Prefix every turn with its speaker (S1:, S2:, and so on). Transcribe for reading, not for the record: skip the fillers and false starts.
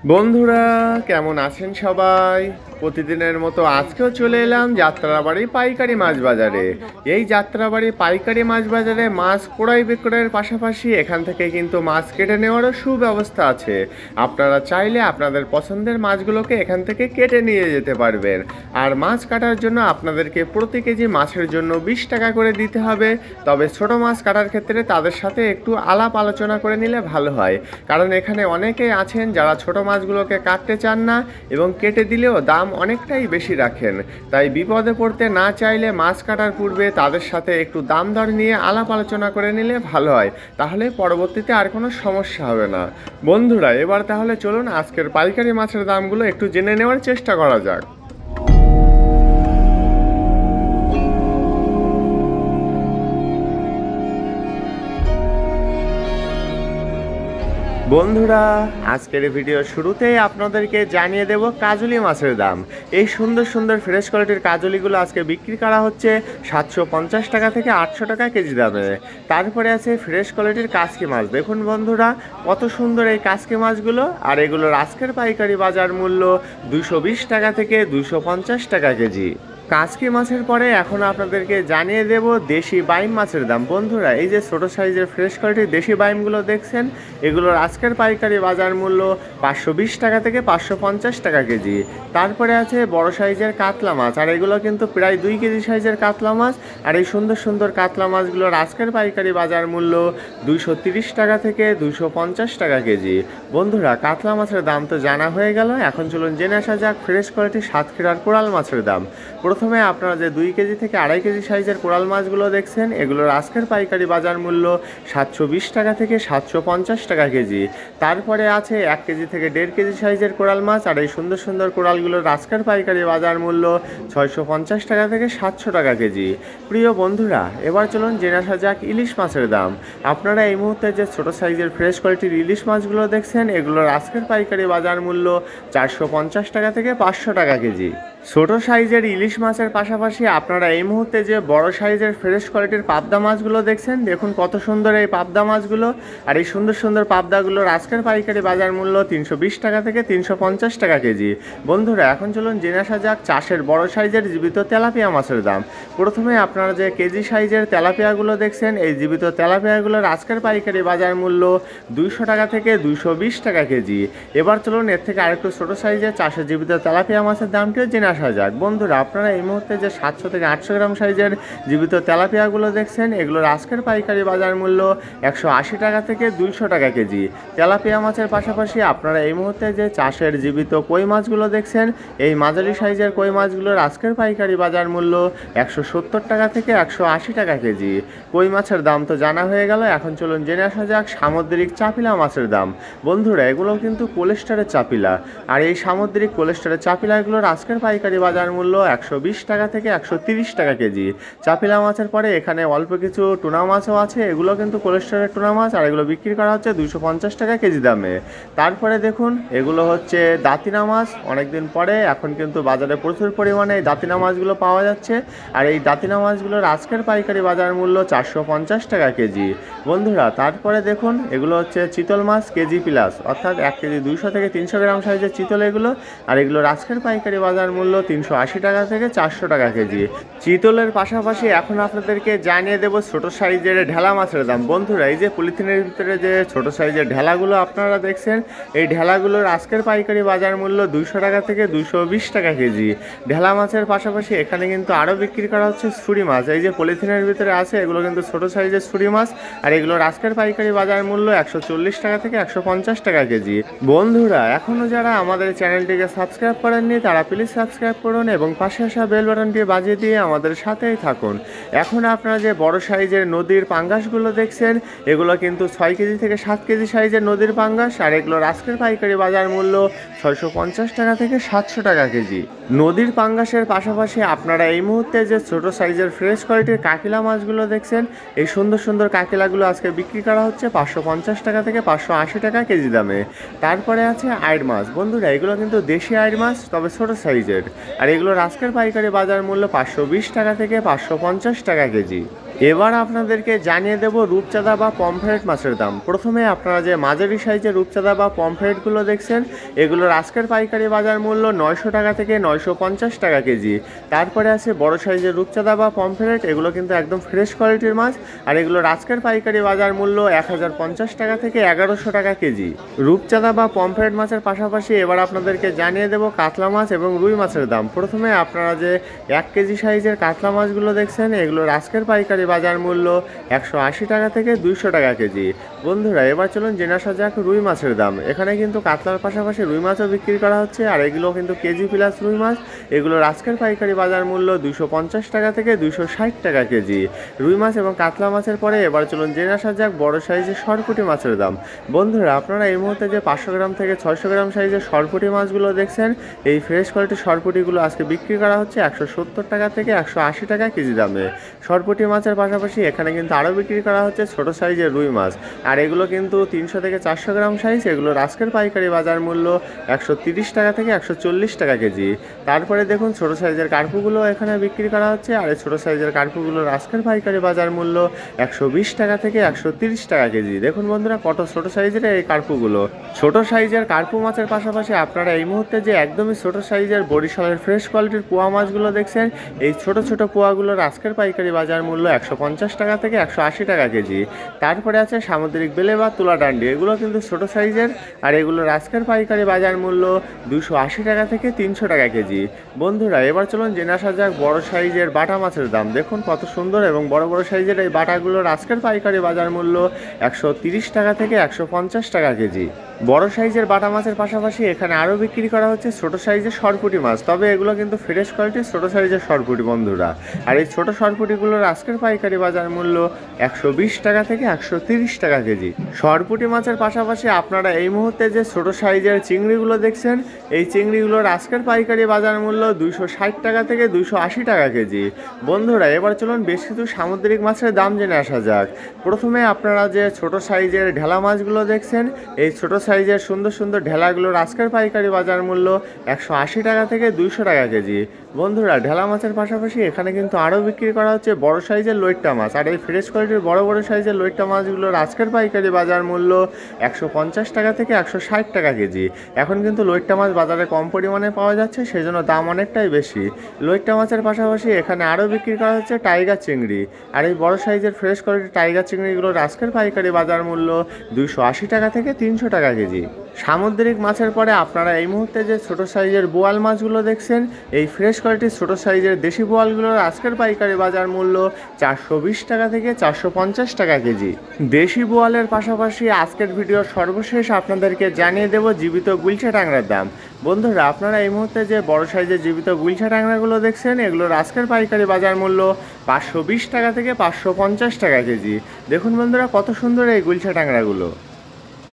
S1: বন্ধুরা কেমন আছেন সবাই? প্রতিদিনের মতো আজকেও চলে এলাম যাত্রাবাড়ি পাইকারি মাছ বাজারে। এই যাত্রাবাড়ি পাইকারি মাছ বাজারে মাছ ক্রয় বিক্রয়ের পাশাপাশি এখান থেকে কিন্তু মাছ কেটে নেওয়ারও সুব্যবস্থা আছে। আপনারা চাইলে আপনাদের পছন্দের মাছগুলোকে এখান থেকে কেটে নিয়ে যেতে পারবেন। আর মাছ কাটার জন্য আপনাদেরকে প্রতি কেজি মাছের জন্য 20 টাকা করে দিতে হবে। তবে ছোট মাছ কাটার ক্ষেত্রে তাদের সাথে একটু আলাপ আলোচনা করে নিলে ভালো হয়, কারণ এখানে অনেকেই আছেন যারা ছোট মাছগুলোকে কাটতে চান না এবং কেটে দিলেও দাম অনেকটাই বেশি রাখেন। তাই বিপদে পড়তে না চাইলে মাছ কাটার পূর্বে তাদের সাথে একটু দাম দর নিয়ে আলাপ আলোচনা করে নিলে ভালো হয়, তাহলে পরবর্তীতে আর কোনো সমস্যা হবে না। বন্ধুরা এবার তাহলে চলুন আজকের পাইকারি মাছের দামগুলো একটু জেনে নেওয়ার চেষ্টা করা যাক। বন্ধুরা আজকের ভিডিও শুরুতেই আপনাদেরকে জানিয়ে দেব কাজলি মাছের দাম। এই সুন্দর সুন্দর ফ্রেশ কোয়ালিটির কাজলিগুলো আজকে বিক্রি করা হচ্ছে 750 টাকা থেকে 800 টাকা কেজি দামে। তারপরে আছে ফ্রেশ কোয়ালিটির কাসকি মাছ। দেখুন বন্ধুরা কত সুন্দর এই কাসকি মাছগুলো, আর এগুলোর আজকের পাইকারি বাজার মূল্য 220 টাকা থেকে 250 টাকা কেজি। কাসকি মাছের পরে এখন আপনাদেরকে জানিয়ে দেব দেশি বাইম মাছের দাম। বন্ধুরা এই যে ছোট সাইজের ফ্রেশ কোয়ালিটির দেশি বাইমগুলো দেখছেন, এগুলোর আজকের পাইকারি বাজার মূল্য 520 টাকা থেকে 550 টাকা কেজি। তারপরে আছে বড় সাইজের কাতলা মাছ, আর এগুলো কিন্তু প্রায় 2 কেজি সাইজের কাতলা মাছ। আর এই সুন্দর সুন্দর কাতলা মাছগুলোর আজকের পাইকারি বাজার মূল্য 230 টাকা থেকে 250 টাকা কেজি। বন্ধুরা কাতলা মাছের দাম তো জানা হয়ে গেল, এখন চলুন জেনে আসা যাক ফ্রেশ কোয়ালিটির সাতক্ষীরার কোরাল মাছের দাম। প্রথমে আপনারা যে 2 কেজি থেকে 2.5 কেজি সাইজের কোরাল মাছগুলো দেখছেন, এগুলোর আজকের পাইকারি বাজার মূল্য 720 টাকা থেকে 750 টাকা কেজি। তারপরে আছে 1 কেজি থেকে 1.5 কেজি সাইজের কোরাল মাছ, আর এই সুন্দর সুন্দর কোরালগুলোর আজকের পাইকারি বাজার মূল্য 650 টাকা থেকে 700 টাকা কেজি। প্রিয় বন্ধুরা এবার চলুন জেনে আসা যাক ইলিশ মাছের দাম। আপনারা এই মুহূর্তে যে ছোট সাইজের ফ্রেশ কোয়ালিটির ইলিশ মাছগুলো দেখছেন, এগুলোর আজকের পাইকারি বাজার মূল্য 450 টাকা থেকে 500 টাকা কেজি। ছোট সাইজের ইলিশ মাছের পাশাপাশি আপনারা এই মুহূর্তে যে বড় সাইজের ফ্রেশ কোয়ালিটির পাবদা মাছগুলো দেখছেন, দেখুন কত সুন্দর এই পাবদা মাছগুলো। আর এই সুন্দর সুন্দর পাবদাগুলোর আজকের পাইকারি বাজার মূল্য 320 টাকা থেকে 350 টাকা কেজি। বন্ধুরা এখন চলুন জেনে আসা যাক চাষের বড় সাইজের জীবিত তেলাপিয়া মাছের দাম। প্রথমে আপনারা যে কেজি সাইজের তেলাপিয়াগুলো দেখছেন, এই জীবিত তেলাপিয়াগুলোর আজকের পাইকারি বাজার মূল্য 200 টাকা থেকে 220 টাকা কেজি। এবার চলুন এর থেকে আরেকটু ছোট সাইজের চাষের জীবিত তেলাপিয়া মাছের দামটিও জেনে আসা যাক। বন্ধুরা আপনারা এই মুহূর্তে যে 700 থেকে 800 গ্রাম সাইজের জীবিত তেলাপিয়াগুলো দেখছেন, এগুলোর আজকের পাইকারি বাজার মূল্য 180 টাকা থেকে 200 টাকা কেজি। তেলাপিয়া মাছের পাশাপাশি আপনারা এই মুহূর্তে যে চাষের জীবিত কই মাছগুলো দেখছেন, এই মাঝারি সাইজের কই মাছগুলোর আজকের পাইকারি বাজার মূল্য 170 টাকা থেকে 180 টাকা কেজি। কই মাছের দাম তো জানা হয়ে গেল, এখন চলুন জেনে আসা যাক সামুদ্রিক চাপিলা মাছের দাম। বন্ধুরা এগুলো কিন্তু কোলেস্টারের চাপিলা, আর এই সামুদ্রিক কোলেস্টারের চাপিলাগুলোর আজকের পাইকারি বাজার মূল্য 120 টাকা থেকে 130 টাকা কেজি। চাপিলা মাছের পরে এখানে অল্প কিছু টুনা মাছও আছে, এগুলো কিন্তু কোলেস্টারের টুনা মাছ, আর এগুলো বিক্রি করা হচ্ছে 250 টাকা কেজি দামে। তারপরে দেখুন এগুলো হচ্ছে দাতিনা মাছ। অনেকদিন পরে এখন কিন্তু বাজারে প্রচুর পরিমাণে এই দাতিনা মাছগুলো পাওয়া যাচ্ছে, আর এই দাতিনা মাছগুলোর আজকের পাইকারি বাজার মূল্য 450 টাকা কেজি। বন্ধুরা তারপরে দেখুন এগুলো হচ্ছে চিতল মাছ কেজি প্লাস, অর্থাৎ 1 কেজি 200 থেকে 300 গ্রাম সাইজের চিতল এগুলো, আর এগুলোর আজকের পাইকারি বাজার মূল্য 380 টাকা থেকে 400 টাকা কেজি। চিতলের পাশাপাশি এখন আপনাদেরকে জানিয়ে দেব ছোট সাইজের ঢেলা মাছের দাম। বন্ধুরা এই যে পলিথিনের ভিতরে যে ছোট সাইজের ঢেলাগুলো আপনারা দেখছেন, এই ঢেলাগুলোর আজকের পাইকারি বাজার মূল্য 200 টাকা থেকে 220 টাকা কেজি। ঢেলা মাছের পাশাপাশি এখানে কিন্তু আরও বিক্রি করা হচ্ছে ছুরি মাছ। এই যে পলিথিনের ভিতরে আছে এগুলো কিন্তু ছোট সাইজের ছুরি মাছ, আর এগুলোর আজকের পাইকারি বাজার মূল্য 140 টাকা থেকে 150 টাকা কেজি। বন্ধুরা এখনও যারা আমাদের চ্যানেলটিকে সাবস্ক্রাইব করেননি তারা প্লিজ সাবস্ক্রাইব করুন এবং পাশে আসা বেল বাটনটি বাজিয়ে দিয়ে আমাদের সাথেই থাকুন। এখন আপনারা যে বড় সাইজের নদীর পাঙ্গাসগুলো দেখছেন, এগুলো কিন্তু 6 কেজি থেকে 7 কেজি সাইজের নদীর পাঙ্গাস, আর এগুলোর আজকের পাইকারি বাজার মূল্য 650 টাকা থেকে 700 টাকা কেজি। নদীর পাঙ্গাসের পাশাপাশি আপনারা এই মুহূর্তে যে ছোট সাইজের ফ্রেশ কোয়ালিটির কাকিলা মাছগুলো দেখছেন, এই সুন্দর সুন্দর কাকিলাগুলো আজকে বিক্রি করা হচ্ছে 550 টাকা থেকে 580 টাকা কেজি দামে। তারপরে আছে আইড় মাছ। বন্ধুরা এগুলো কিন্তু দেশি আইড় মাছ, তবে ছোট সাইজের, আর এগুলোর আজকের পাইকারি বাজার মূল্য 520 টাকা থেকে 550 টাকা কেজি। এবার আপনাদেরকে জানিয়ে দেব রূপচাঁদা বা পমফ্রেট মাছের দাম। প্রথমে আপনারা যে মাঝারি সাইজের রূপচাঁদা বা পমফ্রেটগুলো দেখছেন, এগুলোর আজকের পাইকারি বাজার মূল্য 900 টাকা থেকে 950 টাকা কেজি। তারপরে আছে বড় সাইজের রূপচাঁদা বা পমফ্রেট, এগুলো কিন্তু একদম ফ্রেশ কোয়ালিটির মাছ, আর এগুলোর আজকের পাইকারি বাজার মূল্য 1050 টাকা থেকে 1100 টাকা কেজি। রূপচাঁদা বা পমফ্রেট মাছের পাশাপাশি এবার আপনাদেরকে জানিয়ে দেব কাতলা মাছ এবং রুই মাছের দাম। প্রথমে আপনারা যে 1 কেজি সাইজের কাতলা মাছগুলো দেখছেন, এগুলোর আজকের পাইকারি বাজার মূল্য 180 টাকা থেকে 200 টাকা কেজি। বন্ধুরা, এবার চলুন জেনে আসা যাক রুই মাছের দাম। এখানে কিন্তু কাতলার পাশাপাশি রুই মাছও বিক্রি করা হচ্ছে, আর এগুলো কিন্তু কেজি প্লাস রুই মাছ। এগুলোর আজকের পাইকারি বাজার মূল্য 250 টাকা থেকে 260 টাকা কেজি। রুই মাছ এবং কাতলা মাছের পরে এবার চলুন জেনে আসা যাক বড় সাইজের সরপুঁটি মাছের দাম। বন্ধুরা, আপনারা এই মুহূর্তে যে 500 গ্রাম থেকে 600 গ্রাম সাইজের সরপুঁটি মাছগুলো দেখছেন, এই ফ্রেশ কোয়ালিটির সরপুঁটিগুলো আজকে বিক্রি করা হচ্ছে 170 টাকা থেকে 180 টাকা কেজি দামে। সরপুঁটি মাছের পাশাপাশি এখানে কিন্তু আরও বিক্রি করা হচ্ছে ছোট সাইজের রুই মাছ, আর এগুলো কিন্তু 300 থেকে 400 গ্রাম সাইজ। এগুলোর আজকের পাইকারি বাজার মূল্য 130 টাকা থেকে 140 টাকা কেজি। তারপরে দেখুন ছোট সাইজের কার্পুগুলো এখানে বিক্রি করা হচ্ছে, আর এই ছোট সাইজের কার্পুগুলোর আজকের পাইকারি বাজার মূল্য 120 টাকা থেকে 130 টাকা কেজি। দেখুন বন্ধুরা, কত ছোট সাইজের এই কার্পুগুলো। ছোট সাইজের কার্পু মাছের পাশাপাশি আপনারা এই মুহূর্তে যে একদমই ছোট সাইজের বরিশালের ফ্রেশ কোয়ালিটির পোয়া মাছগুলো দেখছেন, এই ছোট ছোট পোয়াগুলোর আজকের পাইকারি বাজার মূল্য 150 টাকা থেকে 180 টাকা কেজি। তারপরে আছে সামুদ্রিক বেলে বা তুলা ডান্ডি, এগুলো কিন্তু ছোট সাইজের, আর এগুলোর আজকের পাইকারি বাজার মূল্য 280 টাকা থেকে 300 টাকা কেজি। বন্ধুরা, এবার চলুন জেনে আসা যাক বড় সাইজের বাটা মাছের দাম। দেখুন কত সুন্দর এবং বড় বড় সাইজের এই বাটাগুলোর আজকের পাইকারি বাজার মূল্য 130 টাকা থেকে 150 টাকা কেজি। বড় সাইজের বাটা মাছের পাশাপাশি এখানে আরও বিক্রি করা হচ্ছে ছোট সাইজের সরপুঁটি মাছ, তবে এগুলো কিন্তু ফ্রেশ কোয়ালিটির ছোট সাইজের সরপুঁটি বন্ধুরা। আর এই ছোট সরপুঁটিগুলোর আজকের পাইকারি বাজার মূল্য 120 টাকা থেকে 130 টাকা কেজি। সরপুঁটি মাছের পাশাপাশি আপনারা এই মুহূর্তে যে ছোট সাইজের চিংড়িগুলো দেখছেন, এই চিংড়িগুলোর আজকের পাইকারি বাজার মূল্য 260 টাকা থেকে 280 টাকা কেজি। বন্ধুরা, এবার চলুন বেশ কিছু সামুদ্রিক মাছের দাম জেনে আসা যাক। প্রথমে আপনারা যে ছোট সাইজের ঢেলা মাছগুলো দেখছেন, এই ছোট সাইজের সুন্দর সুন্দর ঢেলাগুলোর আজকের পাইকারি বাজার মূল্য 180 টাকা থেকে 200 টাকা কেজি। বন্ধুরা, ঢেলা মাছের পাশাপাশি এখানে কিন্তু আরও বিক্রি করা হচ্ছে বড় সাইজের লইট্টা মাছ, আর এই ফ্রেশ কোয়ালিটির বড় বড় সাইজের লইট্টা মাছগুলোর আজকের পাইকারি বাজার মূল্য 150 টাকা থেকে 160 টাকা কেজি। এখন কিন্তু লইট্টা মাছ বাজারে কম পরিমাণে পাওয়া যাচ্ছে, সেজন্য দাম অনেকটাই বেশি। লইট্টা মাছের পাশাপাশি এখানে আরও বিক্রি করা হচ্ছে টাইগার চিংড়ি, আর এই বড় সাইজের ফ্রেশ কোয়ালিটির টাইগার চিংড়িগুলোর আজকের পাইকারি বাজার মূল্য 280 টাকা থেকে 300 টাকা কেজি। সামুদ্রিক মাছের পরে আপনারা এই মুহূর্তে যে ছোট সাইজের বোয়াল মাছগুলো দেখছেন, এই ফ্রেশ কোয়ালিটির ছোট সাইজের দেশি বোয়ালগুলোর আজকের পাইকারি বাজার মূল্য 420 টাকা থেকে 450 টাকা কেজি। দেশি বোয়ালের পাশাপাশি আজকের ভিডিওর সর্বশেষ আপনাদেরকে জানিয়ে দেব জীবিত গুলশা ট্যাংরার দাম। বন্ধুরা, আপনারা এই মুহূর্তে যে বড় সাইজের জীবিত গুলশা ট্যাংরাগুলো দেখছেন, এগুলোর আজকের পাইকারি বাজার মূল্য 520 টাকা থেকে 550 টাকা কেজি। দেখুন বন্ধুরা, কত সুন্দর এই গুলশা ট্যাংরাগুলো।